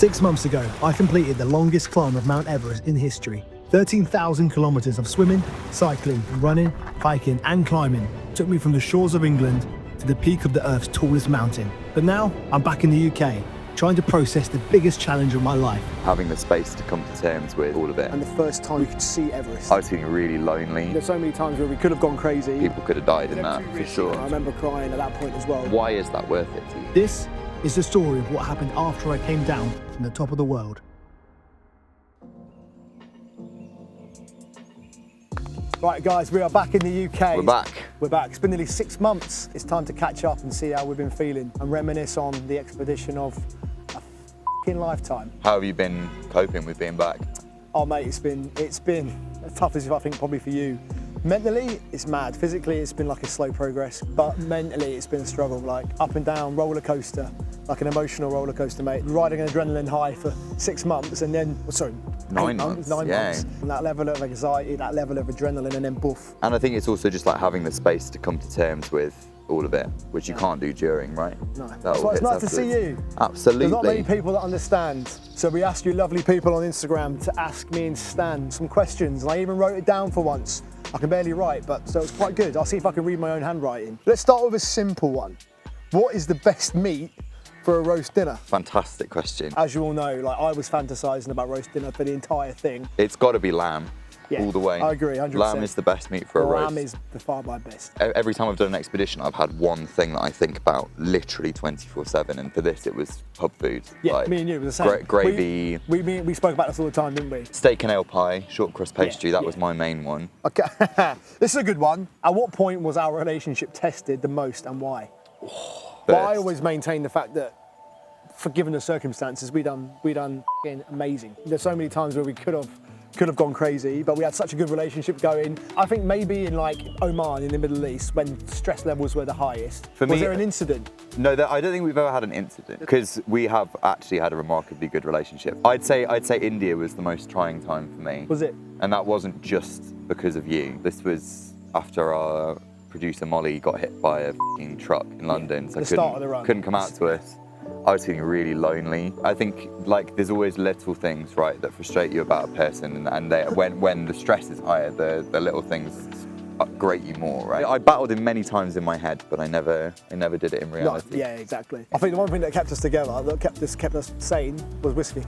6 months ago, I completed the longest climb of Mount Everest in history. 13,000 kilometers of swimming, cycling, running, hiking and climbing took me from the shores of England to the peak of the Earth's tallest mountain. But now, I'm back in the UK, trying to process the biggest challenge of my life. Having the space to come to terms with all of it. And the first time we could see Everest. I was feeling really lonely. There's so many times where we could have gone crazy. People could have died in that, for sure. I remember crying at that point as well. Why is that worth it to you? This is the story of what happened after I came down from the top of the world. Right guys, we are back in the UK. We're back. We're back. It's been nearly 6 months. It's time to catch up and see how we've been feeling and reminisce on the expedition of a f***ing lifetime. How have you been coping with being back? Oh mate, it's been as tough as I think probably for you. Mentally, it's mad. Physically, it's been like a slow progress, but mentally, it's been a struggle. Like up and down roller coaster, like an emotional roller coaster, mate. Riding an adrenaline high for 6 months, and then 9 months. 9 months. And that level of anxiety, that level of adrenaline, and then boof. And I think it's also just like having the space to come to terms with all of it, which you can't do during, right? No. That's why it's nice to see you. Absolutely. There's not many people that understand. So we asked you lovely people on Instagram to ask me and Stan some questions, and I even wrote it down for once. I can barely write, but so it's quite good. I'll see if I can read my own handwriting. Let's start with a simple one. What is the best meat for a roast dinner? Fantastic question. As you all know, like I was fantasizing about roast dinner for the entire thing. It's got to be lamb. Yeah, all the way. I agree, 100%. Lamb is the best meat for a roast. Lamb is the far by best. Every time I've done an expedition, I've had one thing that I think about literally 24/7, and for this it was pub food. Yeah, like, me and you were the same. Gravy. We spoke about this all the time, didn't we? Steak and ale pie, short crust pastry, that was my main one. Okay, this is a good one. At what point was our relationship tested the most and why? Well, I always maintain the fact that, for given the circumstances, we done f***ing amazing. There's so many times where we could have gone crazy, but we had such a good relationship going. I think maybe in like Oman in the Middle East, when stress levels were the highest. Was there an incident? No, I don't think we've ever had an incident, because we have actually had a remarkably good relationship. I'd say India was the most trying time for me. Was it? And that wasn't just because of you. This was after our producer Molly got hit by a f***ing truck in London, so couldn't come out to us. I was feeling really lonely. I think like there's always little things, right, that frustrate you about a person, and when the stress is higher, the little things grate you more, right? I battled him many times in my head, but I never did it in reality. No, yeah, exactly. I think the one thing that kept us together, that kept us sane, was whiskey.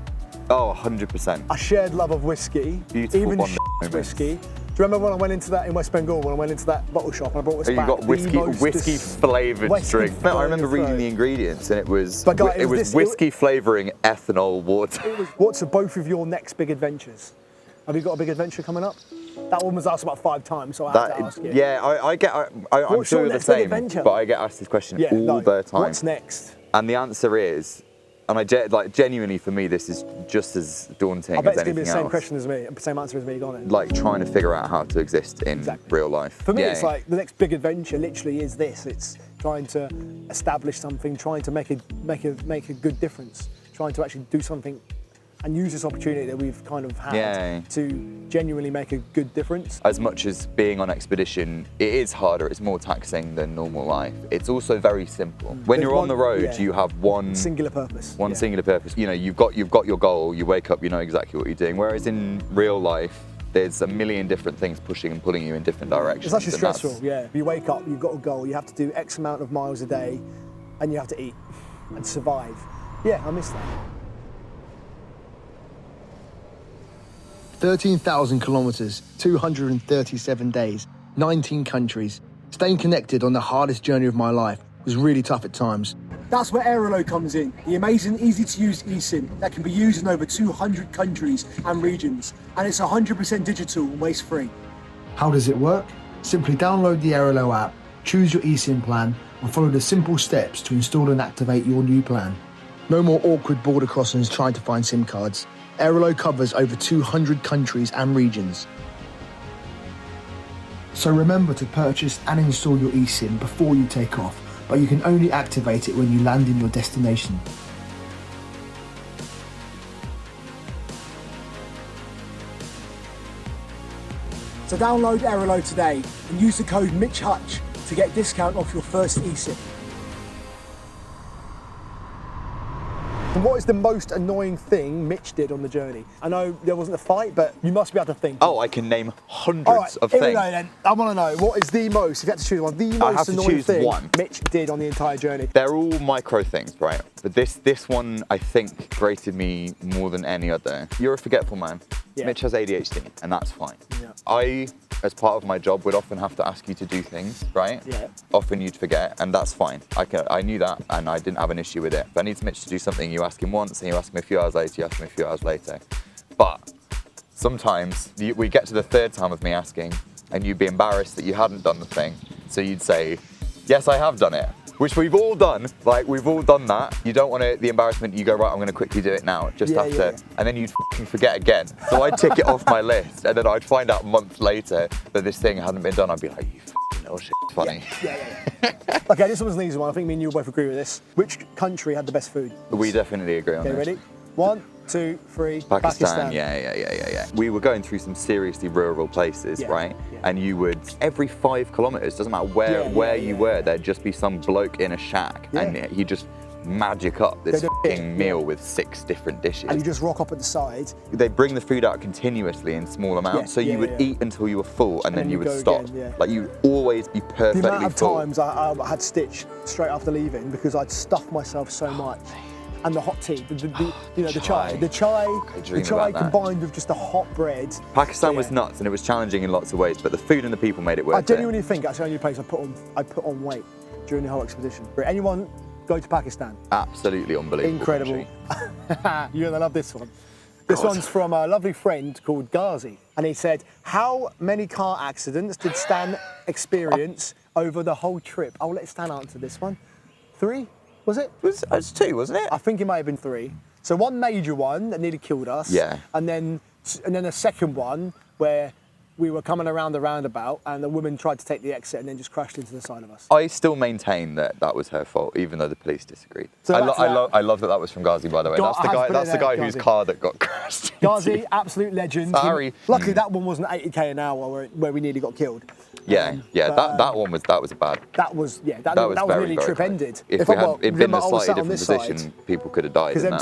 Oh, 100%. A shared love of whiskey, Beautiful even moments. whiskey. Do you remember when I went into that in West Bengal, when I went into that bottle shop and I brought this back? You got whiskey flavoured drink. No, I remember reading the ingredients, and it was whiskey flavouring ethanol water. What's both of your next big adventures? Have you got a big adventure coming up? That one was asked about 5 times, so I have to ask you. Yeah, I'm sure you're the same, but I get asked this question all the time. What's next? And the answer is, and genuinely for me, this is just as daunting as anything else. I bet it's going to be the same question as me, same answer as me, go on it. Like trying to figure out how to exist in real life. For me, it's like the next big adventure literally is this. It's trying to establish something, trying to make a good difference, trying to actually do something and use this opportunity that we've kind of had to genuinely make a good difference. As much as being on expedition, it is harder, it's more taxing than normal life. It's also very simple. When you're on the road, you have one singular purpose. Singular purpose. You know, you've got your goal, you wake up, you know exactly what you're doing. Whereas in real life, there's a million different things pushing and pulling you in different directions. It's actually stressful, yeah. You wake up, you've got a goal, you have to do X amount of miles a day, and you have to eat and survive. Yeah, I miss that. 13,000 kilometers, 237 days, 19 countries. Staying connected on the hardest journey of my life was really tough at times. That's where Aerolo comes in, the amazing, easy-to-use eSIM that can be used in over 200 countries and regions, and it's 100% digital and waste-free. How does it work? Simply download the Aerolo app, choose your eSIM plan, and follow the simple steps to install and activate your new plan. No more awkward border crossings trying to find SIM cards. Aerolo covers over 200 countries and regions. So remember to purchase and install your eSIM before you take off, but you can only activate it when you land in your destination. So download Aerolo today and use the code MitchHutch to get a discount off your first eSIM. And what is the most annoying thing Mitch did on the journey? I know there wasn't a fight, but you must be able to think. Oh, I can name hundreds All right, of here things. we go then. I want to know, what is the most, if you had to choose one, the most annoying thing Mitch did on the entire journey? They're all micro things, right? But this one, I think, grated me more than any other. You're a forgetful man. Yeah. Mitch has ADHD, and that's fine. Yeah. I, as part of my job, would often have to ask you to do things, right? Yeah. Often you'd forget, and that's fine. I knew that, and I didn't have an issue with it. If I need Mitch to do something, you ask him once, and you ask him a few hours later, you ask him a few hours later. But sometimes we get to the third time of me asking, and you'd be embarrassed that you hadn't done the thing. So you'd say, yes, I have done it. Which we've all done, like we've all done that. You don't want the embarrassment, you go, right, I'm gonna quickly do it now, just after, and then you'd f***ing forget again. So I'd tick it off my list, and then I'd find out months later that this thing hadn't been done. I'd be like, you f***ing little shit, it's funny. Okay, this one's an easy one. I think me and you will both agree with this. Which country had the best food? We definitely agree on this. Okay, ready? 1, 2, 3, Pakistan. Yeah. We were going through some seriously rural places, right? Yeah. And you would, every 5 kilometers, doesn't matter where you were, there'd just be some bloke in a shack, and he'd just magic up this f***ing meal with 6 different dishes. And you just rock up at the side. They bring the food out continuously in small amounts, so you would eat until you were full, and then you would stop. Again, like you'd always be perfectly full. The amount of times I had stitch straight after leaving because I'd stuffed myself so much. And the hot tea, the chai combined with just the hot bread. Pakistan was nuts, and it was challenging in lots of ways, but the food and the people made it worth it. I genuinely think that's the only place I put on weight during the whole expedition. Anyone go to Pakistan? Absolutely unbelievable. Incredible. You're gonna love this one. This one's from a lovely friend called Ghazi, and he said, how many car accidents did Stan experience over the whole trip? I'll let Stan answer this one. 3? Was it? It was 2, wasn't it? I think it might have been 3. So one major one that nearly killed us. Yeah. And then a second one where we were coming around the roundabout and the woman tried to take the exit and then just crashed into the side of us. I still maintain that was her fault, even though the police disagreed. So I love that was from Ghazi, by the way. That's the guy whose car that got crashed. Ghazi, absolute legend. Sorry. Luckily that one wasn't 80k an hour where we nearly got killed. That was a bad. That was nearly trip ended. If it'd been a slightly different position, people could have died. Because them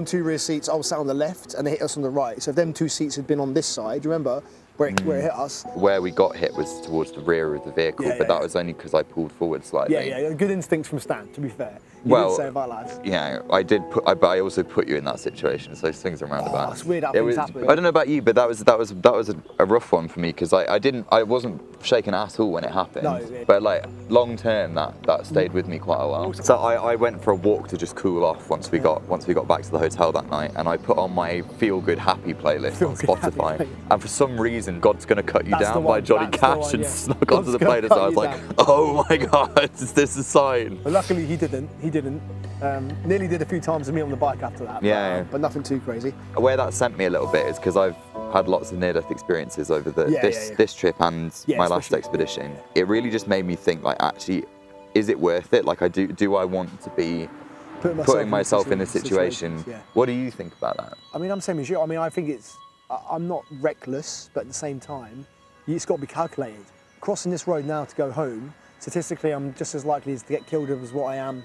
two rear seats, I was sat on the left and they hit us on the right. So if them 2 seats had been on this side, do you remember? Where it hit us. Where we got hit was towards the rear of the vehicle, but that was only because I pulled forward slightly. Yeah, good instincts from Stan, to be fair. You didn't say about life. Yeah, I did but I also put you in that situation, so things are roundabout. It's weird how things happen. I don't know about you, but that was a rough one for me, because I wasn't shaken at all when it happened. No, but like long term that stayed with me quite a while. So I went for a walk to just cool off once we got back to the hotel that night, and I put on my Feel Good Happy playlist on Spotify. And for some reason God's Gonna Cut You Down by Johnny Cash and snuck onto the playlist. I was like, oh my God, is this a sign? But luckily he didn't. Nearly did a few times with me on the bike after that. But nothing too crazy. Where that sent me a little bit is because I've had lots of near-death experiences over this trip and my last expedition. It really just made me think, like, actually, is it worth it? Like, do I want to be putting myself in this situation? What do you think about that? I mean, I'm same as you. I mean, I think I'm not reckless, but at the same time, it's got to be calculated. Crossing this road now to go home, statistically, I'm just as likely as to get killed as what I am,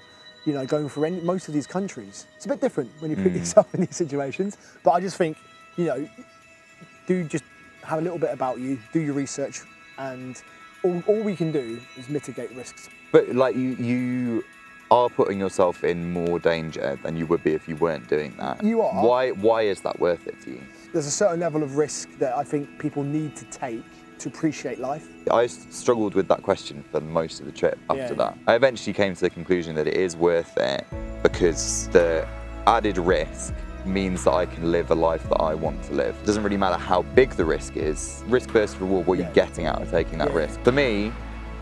going for most of these countries. It's a bit different when you put yourself in these situations, but I just think, do just have a little bit about you, do your research, and all we can do is mitigate risks. But like you are putting yourself in more danger than you would be if you weren't doing that. You are. Why is that worth it to you? There's a certain level of risk that I think people need to take to appreciate life. I struggled with that question for most of the trip after that. I eventually came to the conclusion that it is worth it because the added risk means that I can live a life that I want to live. It doesn't really matter how big the risk is. Risk versus reward, what you're getting out of taking that risk. For me,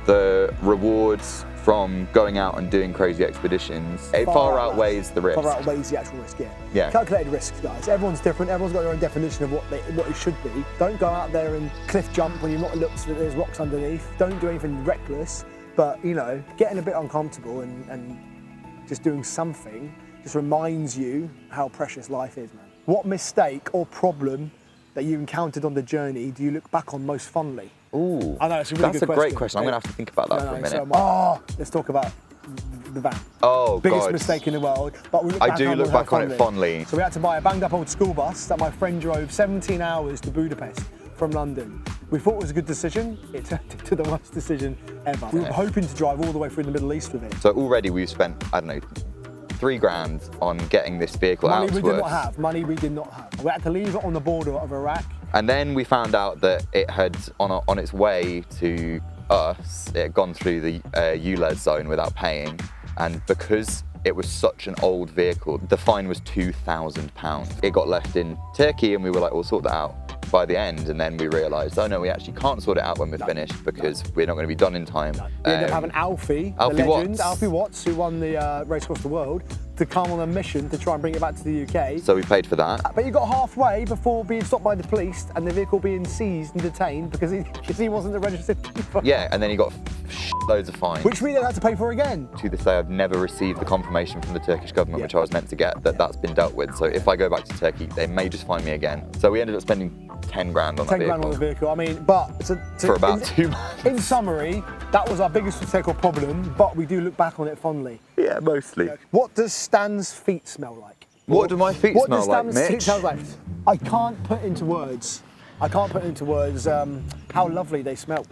the rewards from going out and doing crazy expeditions, it far outweighs the risk. Far outweighs the actual risk, yeah. Calculated risks, guys. Everyone's different. Everyone's got their own definition of what it should be. Don't go out there and cliff jump when you've not looked that there's rocks underneath. Don't do anything reckless. But, getting a bit uncomfortable and just doing something just reminds you how precious life is, man. What mistake or problem that you encountered on the journey do you look back on most fondly? Ooh, I know, it's a really good question. That's a great question. I'm going to have to think about that for a minute. Let's talk about the van. Oh, Biggest God. mistake in the world, but we look I back do on look it back on it fondly. So we had to buy a banged up old school bus that my friend drove 17 hours to Budapest from London. We thought it was a good decision. It turned into the worst decision ever. We were hoping to drive all the way through the Middle East with it. So already we've spent, I don't know, 3 grand on getting this vehicle out to us. Money we did not have. Money we did not have. We had to leave it on the border of Iraq. And then we found out that it had, on its way to us, it had gone through the ULEZ zone without paying. And because it was such an old vehicle, the fine was £2,000. It got left in Turkey and we were like, we'll sort that out by the end. And then we realised, oh no, we actually can't sort it out when we're finished because we're not going to be done in time. We ended up having Alfie, the legend, Alfie Watts, who won the race across the world, to come on a mission to try and bring it back to the UK. So we paid for that. But he got halfway before being stopped by the police and the vehicle being seized and detained because he wasn't the registered keeper. Yeah, and then he got loads of fines. Which we then had to pay for again. To this day, I've never received the confirmation from the Turkish government, which I was meant to get, that that's been dealt with. So if I go back to Turkey, they may just fine me again. So we ended up spending 10 grand on that vehicle. 10 grand on the vehicle. I mean, but for about 2 months. In summary, that was our biggest mistake or problem, but we do look back on it fondly. Yeah, mostly. What does Stan's feet smell like? What do my feet smell like, Mitch? Mitch? Feet smell like? I can't put into words. How lovely they smell.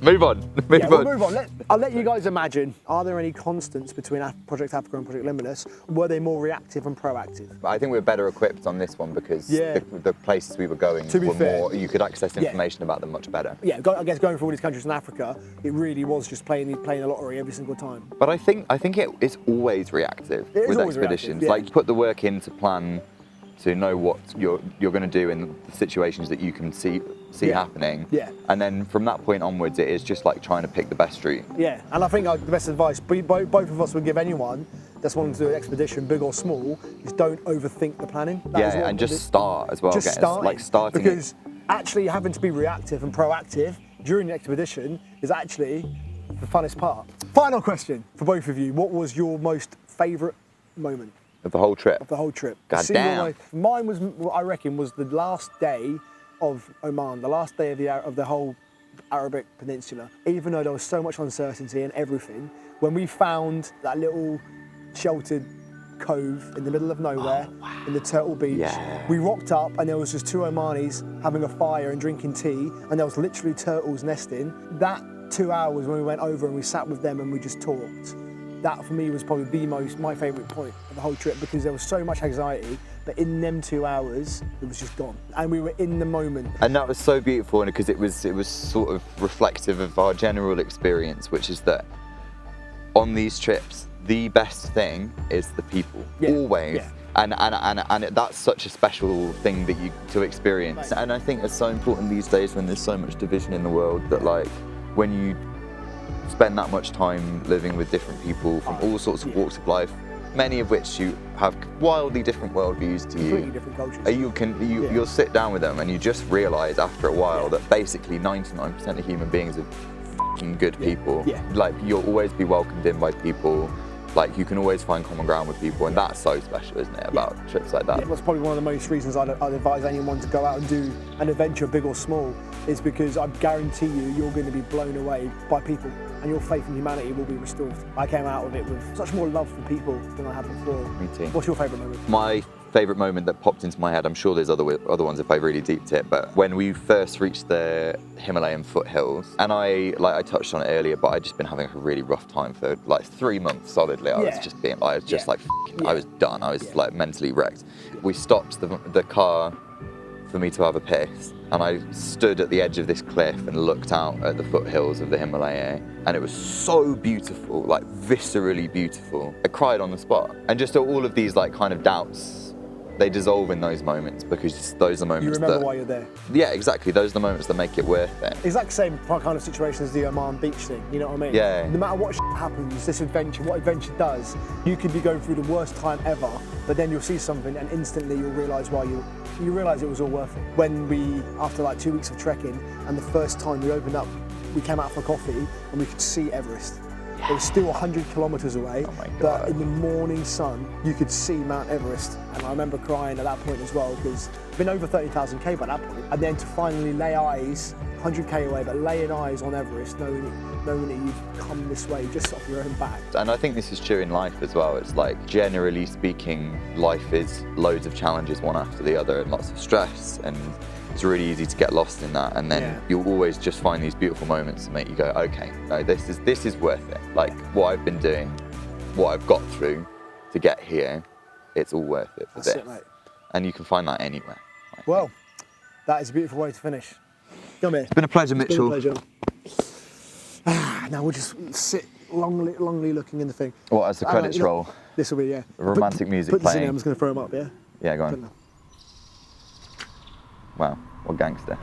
Move on. We'll move on. I'll let you guys imagine. Are there any constants between Project Africa and Project Limitless? Were they more reactive and proactive? I think we're better equipped on this one because the places we were going were more, you could access information about them much better. Yeah, I guess going through all these countries in Africa, it really was just playing the lottery every single time. But I think it's always reactive with expeditions. Like put the work in to plan, to know what you're going to do in the situations that you can see happening. Yeah. And then from that point onwards, it is just like trying to pick the best route. Yeah, and I think the best advice both of us would give anyone that's wanting to do an expedition, big or small, is don't overthink the planning. And just start as well. Just start. Like starting. Because actually having to be reactive and proactive during the expedition is actually the funnest part. Final question for both of you. What was your most favourite moment? Of the whole trip? Of the whole trip. God damn. Mine was, I reckon, was the last day of Oman, the last day of the whole Arabic Peninsula. Even though there was so much uncertainty and everything, when we found that little sheltered cove in the middle of nowhere in the Turtle Beach, we rocked up and there was just 2 Omanis having a fire and drinking tea, and there was literally turtles nesting. That 2 hours when we went over and we sat with them and we just talked, that for me was probably my favourite point of the whole trip, because there was so much anxiety, but in them 2 hours, it was just gone. And we were in the moment. And that was so beautiful, because it was sort of reflective of our general experience, which is that on these trips, the best thing is the people, always. Yeah. And that's such a special thing to experience. And I think it's so important these days when there's so much division in the world, that like when you spend that much time living with different people from all sorts of walks of life, many of which you have wildly different worldviews to you. Completely different cultures. You'll sit down with them and you just realise after a while that basically 99% of human beings are f***ing good people. Yeah. Like you'll always be welcomed in by people. Like you can always find common ground with people, and that's so special, isn't it, about trips like that? Yeah, that's probably one of the most reasons I'd advise anyone to go out and do an adventure, big or small, is because I guarantee you're going to be blown away by people, and your faith in humanity will be restored. I came out of it with such more love for people than I had before. Me too. What's your favourite moment? My favourite moment that popped into my head, I'm sure there's other ones if I really deeped it, but when we first reached the Himalayan foothills, and I touched on it earlier, but I'd just been having a really rough time for like 3 months solidly. I was just like, I was done. I was like mentally wrecked. We stopped the car for me to have a piss, and I stood at the edge of this cliff and looked out at the foothills of the Himalaya, and it was so beautiful, like viscerally beautiful. I cried on the spot. And just all of these like kind of doubts, they dissolve in those moments, because those are moments you remember why you're there. Yeah, exactly. Those are the moments that make it worth it. Exact same kind of situation as the Oman beach thing, you know what I mean? Yeah. No matter what happens, what adventure does, you could be going through the worst time ever, but then you'll see something and instantly you'll realise why you realise it was all worth it. When we, after like 2 weeks of trekking, and the first time we opened up, we came out for coffee and we could see Everest. It was still 100 kilometres away, but in the morning sun, you could see Mount Everest. And I remember crying at that point as well, because I've been over 30,000 K by that point. And then to finally lay eyes 100k away, but laying eyes on Everest, knowing that you've come this way just off your own back. And I think this is true in life as well. It's like, generally speaking, life is loads of challenges, one after the other, and lots of stress, and it's really easy to get lost in that. And then you'll always just find these beautiful moments to make you go, okay, no, this is worth it. Like, what I've been doing, what I've got through to get here, it's all worth it for this. It, mate. And you can find that anywhere. Well, that is a beautiful way to finish. Come here. It's been a pleasure, Mitchell. It's been a pleasure. Now we'll just sit longly looking in the thing. What, as the credits roll? This will be, yeah. Romantic music put this playing. in, I'm just going to throw them up, yeah? Yeah, go on. Wow, what gangster.